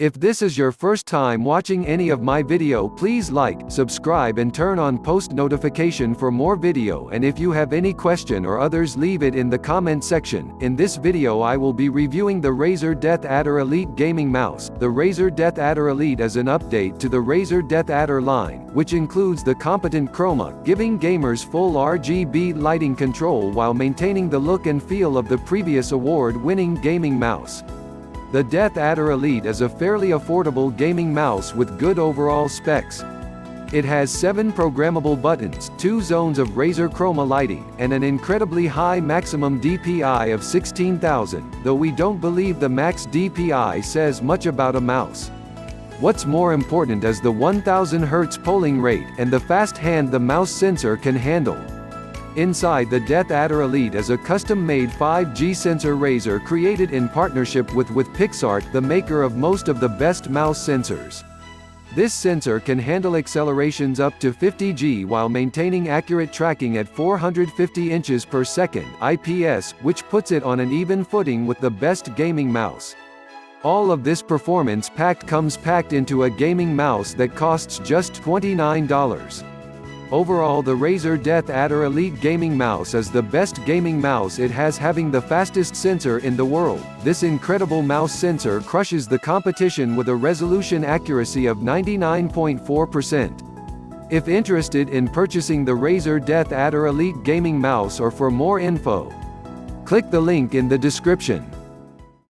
If this is your first time watching any of my video, please like, subscribe and turn on post notification for more video, and if you have any question or others, leave it in the comment section. In this video I will be reviewing the Razer DeathAdder Elite gaming mouse. The Razer DeathAdder Elite is an update to the Razer DeathAdder line, which includes the competent Chroma, giving gamers full RGB lighting control while maintaining the look and feel of the previous award-winning gaming mouse. The DeathAdder Elite is a fairly affordable gaming mouse with good overall specs. It has 7 programmable buttons, 2 zones of Razer Chroma lighting, and an incredibly high maximum DPI of 16,000, though we don't believe the max DPI says much about a mouse. What's more important is the 1000 Hz polling rate, and the fast hand the mouse sensor can handle. Inside the DeathAdder Elite is a custom-made 5G sensor Razer created in partnership with Pixart, the maker of most of the best mouse sensors. This sensor can handle accelerations up to 50 G while maintaining accurate tracking at 450 inches per second (IPS), which puts it on an even footing with the best gaming mouse. All of this performance comes packed into a gaming mouse that costs just $29. Overall, the Razer DeathAdder Elite gaming mouse is the best gaming mouse it has, having the fastest sensor in the world. This incredible mouse sensor crushes the competition with a resolution accuracy of 99.4%. If interested in purchasing the Razer DeathAdder Elite gaming mouse or for more info, click the link in the description.